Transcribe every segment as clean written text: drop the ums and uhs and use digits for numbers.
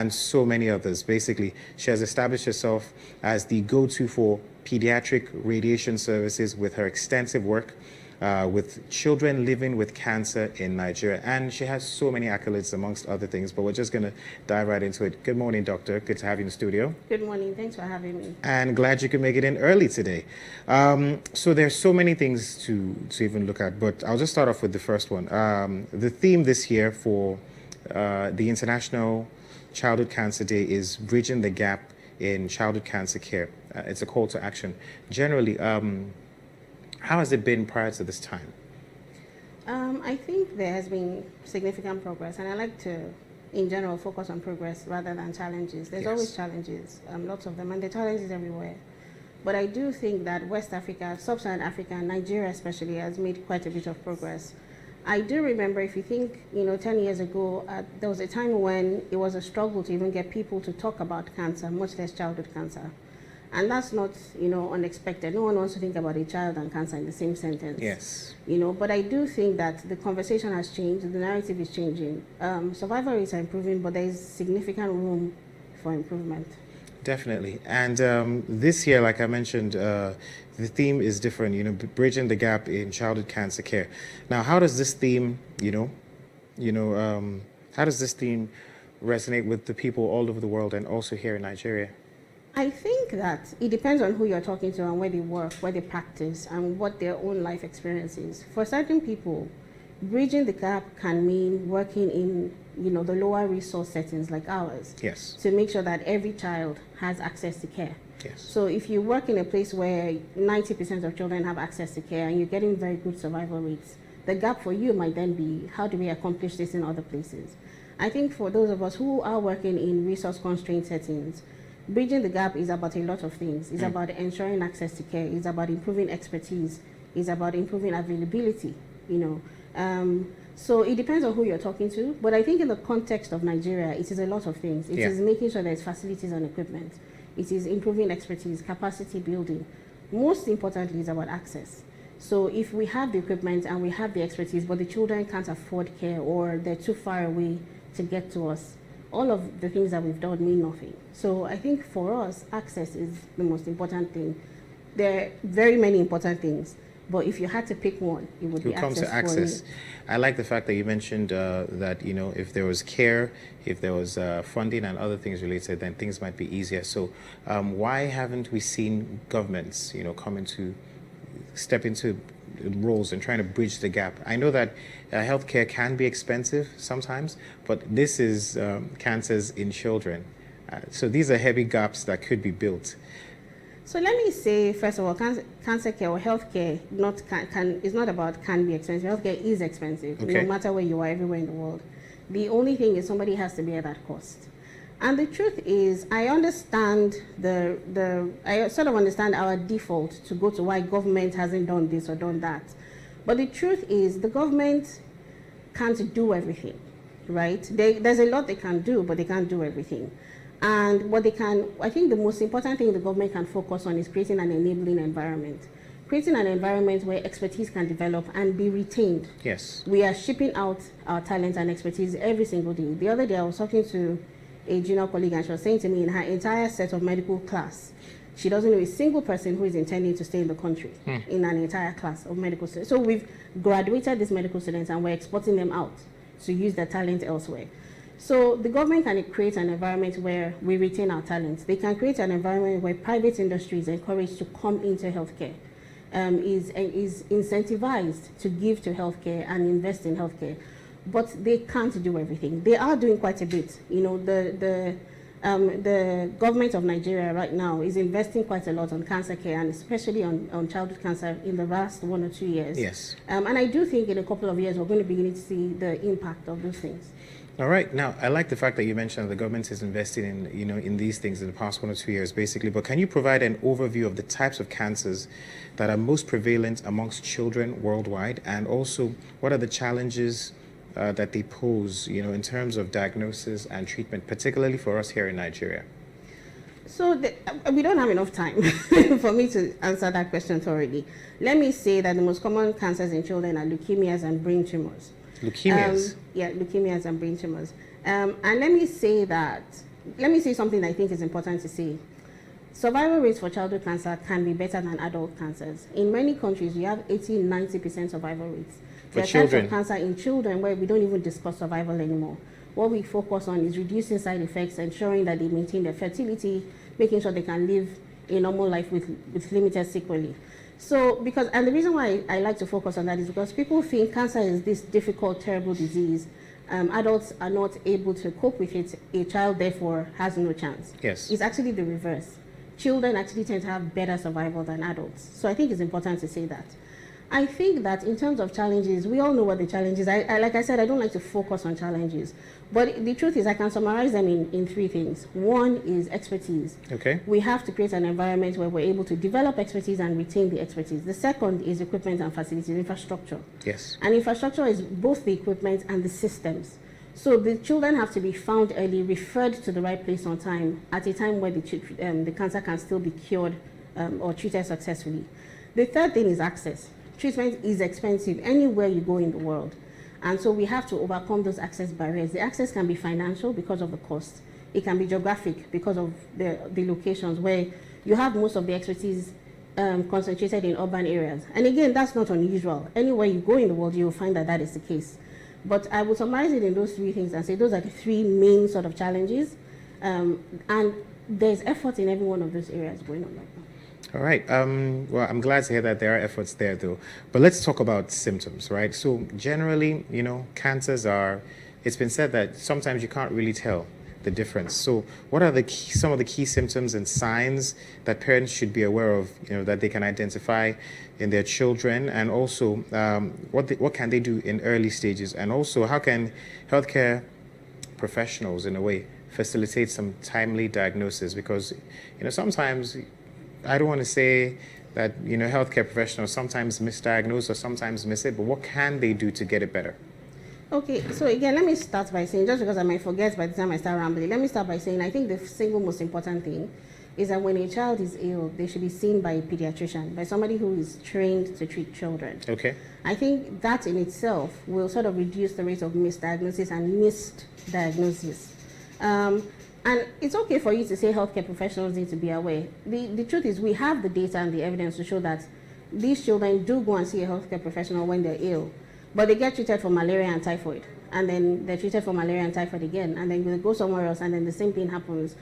and so many others. Basically, she has established herself as the go-to for pediatric radiation services with her extensive work with children living with cancer in Nigeria. And she has so many accolades amongst other things, but we're just going to dive right into it. Good morning, doctor. Good to have you in the studio. Good morning. Thanks for having me. And glad you could make it in early today. So there's so many things to even look at, but I'll just start off with the first one. The theme this year for the International Childhood Cancer Day is bridging the gap in childhood cancer care. It's a call to action. Generally, how has it been prior to this time? I think there has been significant progress, and I like to, in general, focus on progress rather than challenges. There's always challenges, lots of them, and the challenges everywhere. But I do think that West Africa, Sub-Saharan Africa, and Nigeria especially, has made quite a bit of progress. I do remember, if you think, 10 years ago, there was a time when it was a struggle to even get people to talk about cancer, much less childhood cancer. And that's not, unexpected. No one wants to think about a child and cancer in the same sentence. Yes. But I do think that the conversation has changed, the narrative is changing. Survival rates are improving, but there is significant room for improvement. Definitely. And this year, like I mentioned, the theme is different, bridging the gap in childhood cancer care. Now, how does this theme, how does this theme resonate with the people all over the world and also here in Nigeria? I think that it depends on who you're talking to and where they work, where they practice, and what their own life experience is. For certain people, bridging the gap can mean working in, the lower resource settings like ours. Yes. To make sure that every child has access to care. Yes. So if you work in a place where 90% of children have access to care and you're getting very good survival rates, the gap for you might then be, how do we accomplish this in other places? I think for those of us who are working in resource-constrained settings, bridging the gap is about a lot of things. It's about ensuring access to care. It's about improving expertise. It's about improving availability, So it depends on who you're talking to. But I think in the context of Nigeria, it is a lot of things. It is making sure there's facilities and equipment. It is improving expertise, capacity building. Most importantly, it's about access. So if we have the equipment and we have the expertise, but the children can't afford care or they're too far away to get to us, all of the things that we've done mean nothing. So I think for us, access is the most important thing. There are very many important things, but if you had to pick one, it would be access. To access. I like the fact that you mentioned that, if there was care, if there was funding and other things related, then things might be easier. So why haven't we seen governments, step into roles and trying to bridge the gap? I know that healthcare can be expensive sometimes, but this is cancers in children. So these are heavy gaps that could be built. So let me say, first of all, cancer care or healthcare is not about can be expensive. Healthcare is expensive, no matter where you are, everywhere in the world. The only thing is somebody has to bear that cost. And the truth is, I understand I sort of understand our default to go to why government hasn't done this or done that. But the truth is, the government can't do everything, right? There's a lot they can do, but they can't do everything. And what I think the most important thing the government can focus on is creating an enabling environment. Creating an environment where expertise can develop and be retained. Yes. We are shipping out our talent and expertise every single day. The other day I was talking to a junior colleague and she was saying to me, in her entire set of medical class, she doesn't know a single person who is intending to stay in the country in an entire class of medical students. So we've graduated these medical students and we're exporting them out to use their talent elsewhere. So the government can create an environment where we retain our talents. They can create an environment where private industry is encouraged to come into healthcare, is incentivized to give to healthcare and invest in healthcare. But they can't do everything. They are doing quite a bit. The government of Nigeria right now is investing quite a lot on cancer care and especially on childhood cancer in the last 1 or 2 years. Yes. And I do think in a couple of years we're going to begin to see the impact of those things. All right. Now, I like the fact that you mentioned the government is investing in, in these things in the past 1 or 2 years, basically. But can you provide an overview of the types of cancers that are most prevalent amongst children worldwide, and also what are the challenges that they pose, in terms of diagnosis and treatment, particularly for us here in Nigeria? So we don't have enough time for me to answer that question thoroughly. Let me say that the most common cancers in children are leukemias and brain tumors. Leukemias? Leukemias and brain tumors. And let me say that let me say something I think is important to say. Survival rates for childhood cancer can be better than adult cancers. In many countries, we have 80-90% survival rates. There are types of cancer in children where we don't even discuss survival anymore. What we focus on is reducing side effects, ensuring that they maintain their fertility, making sure they can live a normal life with limited sequelae. So, and the reason why I like to focus on that is because people think cancer is this difficult, terrible disease. Adults are not able to cope with it. A child, therefore, has no chance. Yes. It's actually the reverse. Children actually tend to have better survival than adults. So I think it's important to say that. I think that in terms of challenges, we all know what the challenges are. Like I said, I don't like to focus on challenges. But the truth is I can summarize them in three things. One is expertise. Okay. We have to create an environment where we're able to develop expertise and retain the expertise. The second is equipment and facilities, infrastructure. Yes. And infrastructure is both the equipment and the systems. So the children have to be found early, referred to the right place on time, at a time where the cancer can still be cured or treated successfully. The third thing is access. Treatment is expensive anywhere you go in the world. And so we have to overcome those access barriers. The access can be financial because of the cost. It can be geographic because of the locations where you have most of the expertise concentrated in urban areas. And again, that's not unusual. Anywhere you go in the world, you'll find that that is the case. But I will summarize it in those three things and say those are the three main sort of challenges. And there's effort in every one of those areas going on right now. All right. Well, I'm glad to hear that there are efforts there, though. But let's talk about symptoms, right? So generally, cancers it's been said that sometimes you can't really tell the difference. So what are some of the key symptoms and signs that parents should be aware of, that they can identify in their children? And also, what can they do in early stages? And also, how can healthcare professionals, in a way, facilitate some timely diagnosis? Because, sometimes, I don't want to say that, healthcare professionals sometimes misdiagnose or sometimes miss it, but what can they do to get it better? Okay, so again, let me start by saying, just because I might forget by the time I start rambling, let me start by saying I think the single most important thing is that when a child is ill, they should be seen by a pediatrician, by somebody who is trained to treat children. Okay. I think that in itself will sort of reduce the rate of misdiagnosis and missed diagnosis. And it's okay for you to say healthcare professionals need to be aware. The truth is we have the data and the evidence to show that these children do go and see a healthcare professional when they're ill, but they get treated for malaria and typhoid, and then they're treated for malaria and typhoid again, and then they go somewhere else, and then the same thing happens.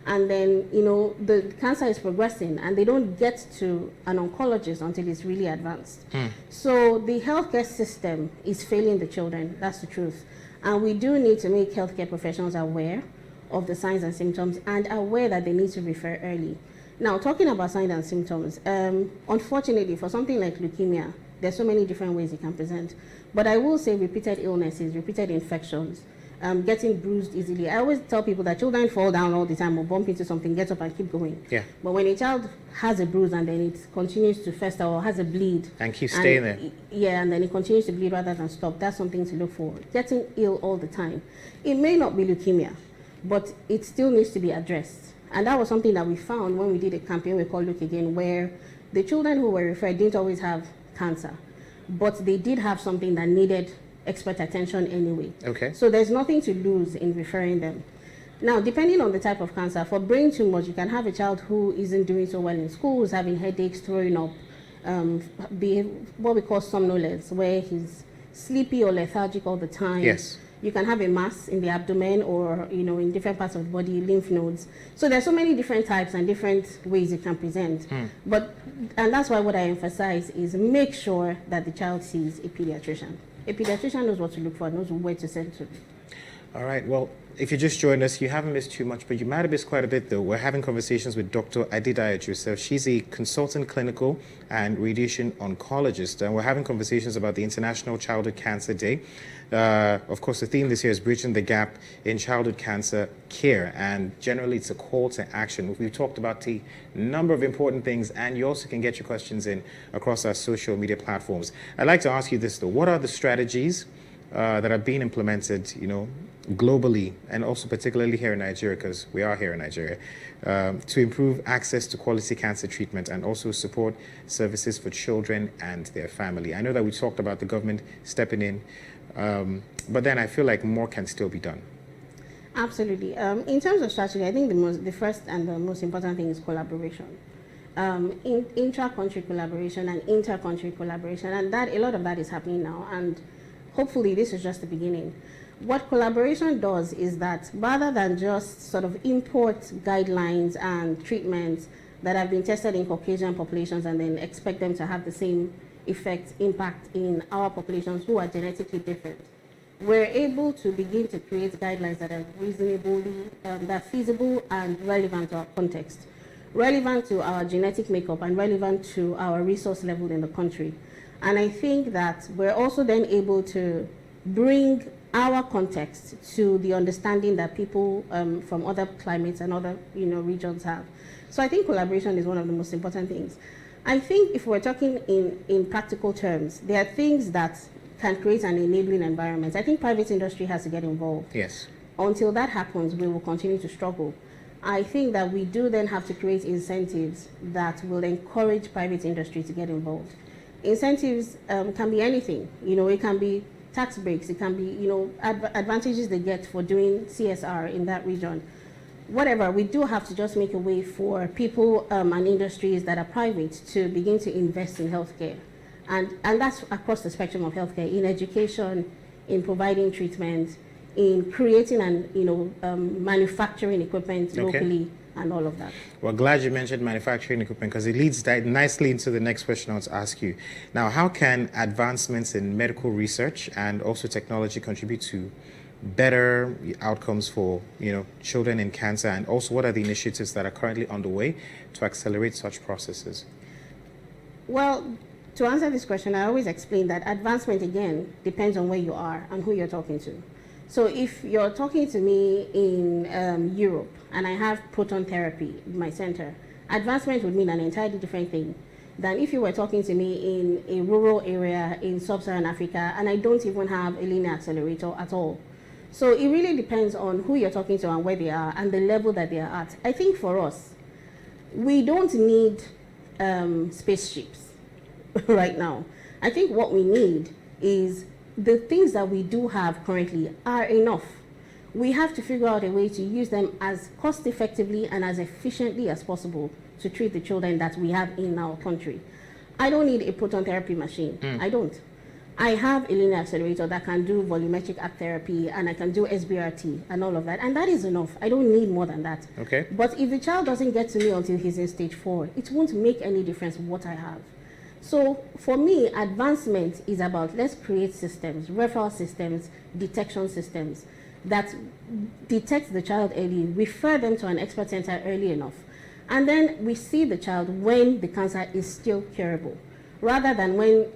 And then, the cancer is progressing, and they don't get to an oncologist until it's really advanced. So the healthcare system is failing the children, that's the truth. And we do need to make healthcare professionals aware of the signs and symptoms and aware that they need to refer early. Now, talking about signs and symptoms, unfortunately, for something like leukemia, there's so many different ways it can present. But I will say repeated illnesses, repeated infections, getting bruised easily. I always tell people that children fall down all the time or bump into something, get up and keep going. Yeah. But when a child has a bruise and then it continues to fester or has a bleed. And keeps staying there. Yeah, and then it continues to bleed rather than stop. That's something to look for. Getting ill all the time. It may not be leukemia, but it still needs to be addressed. And that was something that we found when we did a campaign we called Look Again, where the children who were referred didn't always have cancer, but they did have something that needed expert attention anyway. Okay. So there's nothing to lose in referring them. Now, depending on the type of cancer, for brain tumors, you can have a child who isn't doing so well in school, who's having headaches, throwing up, what we call somnolence, where he's sleepy or lethargic all the time. Yes. You can have a mass in the abdomen or, in different parts of the body, lymph nodes. So there's so many different types and different ways it can present. And that's why what I emphasize is make sure that the child sees a pediatrician. A pediatrician knows what to look for, knows where to send to. All right. Well, if you just joined us, you haven't missed too much, but you might have missed quite a bit, though. We're having conversations with Dr. Adedayo Joseph. She's a consultant clinical and radiation oncologist, and we're having conversations about the International Childhood Cancer Day. Of course, the theme this year is bridging the gap in childhood cancer care, and generally it's a call to action. We've talked about a number of important things, and you also can get your questions in across our social media platforms. I'd like to ask you this, though. What are the strategies that are being implemented, globally, and also particularly here in Nigeria, because we are here in Nigeria, to improve access to quality cancer treatment and also support services for children and their family? I know that we talked about the government stepping in, but then I feel like more can still be done. Absolutely. In terms of strategy, I think the first and the most important thing is collaboration. Intra-country collaboration and inter-country collaboration, and that a lot of that is happening now, and hopefully this is just the beginning. What collaboration does is that rather than just sort of import guidelines and treatments that have been tested in Caucasian populations and then expect them to have the same impact in our populations who are genetically different, we're able to begin to create guidelines that are reasonably, that are feasible and relevant to our context, relevant to our genetic makeup and relevant to our resource level in the country. And I think that we're also then able to bring our context to the understanding that people from other climates and other regions have. So I think collaboration is one of the most important things. I think if we're talking in practical terms, there are things that can create an enabling environment. I think private industry has to get involved. Yes. Until that happens, we will continue to struggle. I think that we do then have to create incentives that will encourage private industry to get involved. Incentives can be anything. It can be tax breaks. It can be, advantages they get for doing CSR in that region. Whatever, we do have to just make a way for people and industries that are private to begin to invest in healthcare. And that's across the spectrum of healthcare, in education, in providing treatment, in creating and manufacturing equipment locally, and all of that. Well, glad you mentioned manufacturing equipment because it leads nicely into the next question I want to ask you. Now, how can advancements in medical research and also technology contribute to better outcomes for children in cancer, and also what are the initiatives that are currently underway to accelerate such processes? Well, to answer this question, I always explain that advancement again depends on where you are and who you're talking to. So if you're talking to me in Europe and I have proton therapy in my center, advancement would mean an entirely different thing than if you were talking to me in a rural area in sub-Saharan Africa and I don't even have a linear accelerator at all. So it really depends on who you're talking to and where they are and the level that they are at. I think for us, we don't need spaceships right now. I think what we need is the things that we do have currently are enough. We have to figure out a way to use them as cost effectively and as efficiently as possible to treat the children that we have in our country. I don't need a proton therapy machine. I don't. I have a linear accelerator that can do volumetric arc therapy and I can do SBRT and all of that. And that is enough. I don't need more than that. Okay. But if the child doesn't get to me until he's in stage 4, it won't make any difference what I have. So for me, advancement is about let's create systems, referral systems, detection systems that detect the child early, refer them to an expert center early enough. And then we see the child when the cancer is still curable, rather than when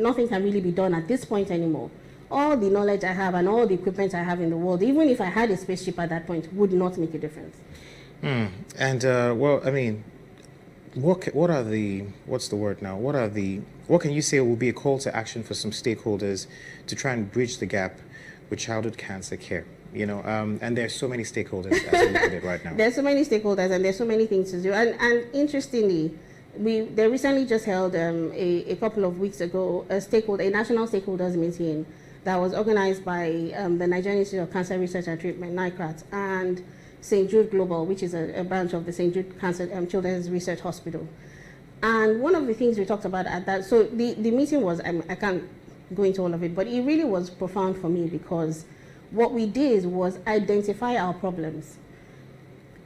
nothing can really be done at this point anymore. All the knowledge I have and all the equipment I have in the world, even if I had a spaceship at that point, would not make a difference. And well, I mean, what can you say will be a call to action for some stakeholders to try and bridge the gap with childhood cancer care? And there's so many stakeholders as we look at it right now. There's so many stakeholders and there's so many things to do. And interestingly, they recently just held a couple of weeks ago a national stakeholders meeting that was organized by the Nigerian Institute of Cancer Research and Treatment, NICRAT, and St. Jude Global, which is a branch of the St. Jude Children's Research Hospital. And one of the things we talked about at that, so the meeting was, I can't go into all of it, but it really was profound for me because what we did was identify our problems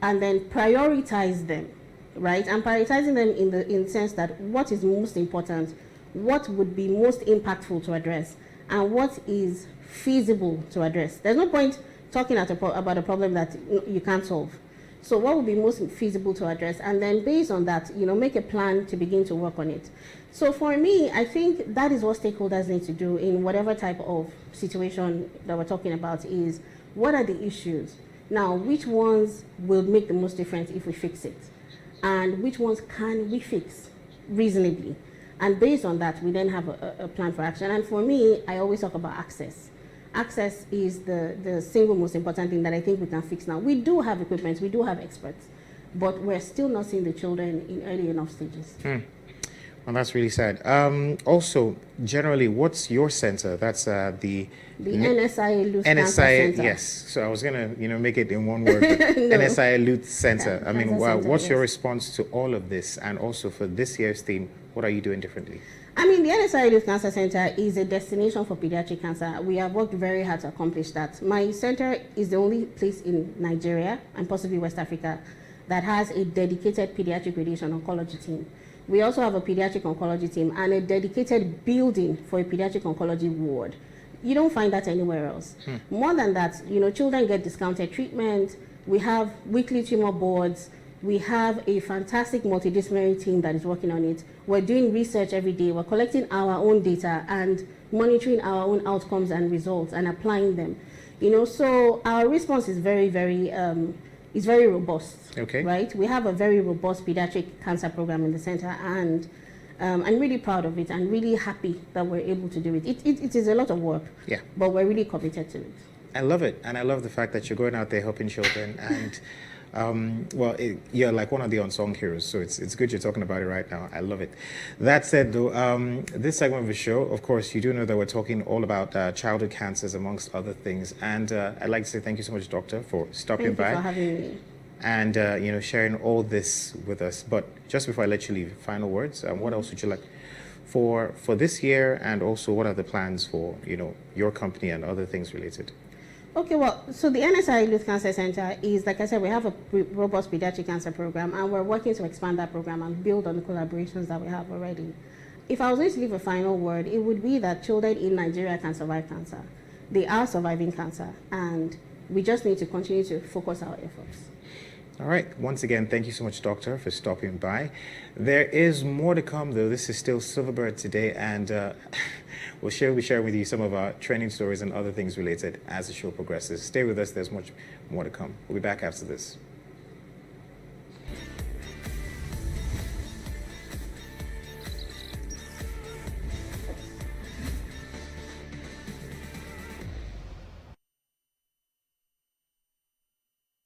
and then prioritize them, right? And prioritizing them in the sense that what is most important, what would be most impactful to address, and what is feasible to address. There's no point talking about a problem that you can't solve. So what would be most feasible to address? And then based on that, make a plan to begin to work on it. So for me, I think that is what stakeholders need to do in whatever type of situation that we're talking about is, what are the issues? Now, which ones will make the most difference if we fix it? And which ones can we fix reasonably? And based on that, we then have a plan for action. And for me, I always talk about access. Access is the single most important thing that I think we can fix now. We do have equipment, we do have experts, but we're still not seeing the children in early enough stages. Well, that's really sad. Also, generally, what's your center? That's the NSIA-LUTH Cancer NSIA. Centre. Yes. So I was gonna, make it in one word. But No. NSIA-LUTH Center. I mean, Cancer Centre, what's your yes. response to all of this? And also for this year's theme, what are you doing differently? I mean, the NSIA-LUTH Cancer Centre is a destination for pediatric cancer. We have worked very hard to accomplish that. My center is the only place in Nigeria and possibly West Africa that has a dedicated pediatric radiation oncology team. We also have a pediatric oncology team and a dedicated building for a pediatric oncology ward. You don't find that anywhere else. More than that, children get discounted treatment. We have weekly tumor boards. We have a fantastic multidisciplinary team that is working on it. We're doing research every day. We're collecting our own data and monitoring our own outcomes and results and applying them. So our response is very, very robust. Okay. Right? We have a very robust pediatric cancer program in the center, and I'm really proud of it and really happy that we're able to do it. It is a lot of work, Yeah. but we're really committed to it. I love it, and I love the fact that you're going out there helping children, and you're like one of the unsung heroes. So it's good you're talking about it right now. I love it. That said, though, this segment of the show, of course, you do know that we're talking all about childhood cancers, amongst other things. And I'd like to say thank you so much, Doctor, for stopping by. Thank you for having me. And sharing all this with us. But just before I let you leave, final words. What else would you like for this year, and also what are the plans for your company and other things related? Okay, well, so the NSIA-LUTH Cancer Centre is, like I said, we have a robust pediatric cancer program, and we're working to expand that program and build on the collaborations that we have already. If I was going to leave a final word, it would be that children in Nigeria can survive cancer. They are surviving cancer, and we just need to continue to focus our efforts. All right. Once again, thank you so much, Doctor, for stopping by. There is more to come, though. This is still Silverbird today, and we'll be sharing with you some of our training stories and other things related as the show progresses. Stay with us. There's much more to come. We'll be back after this.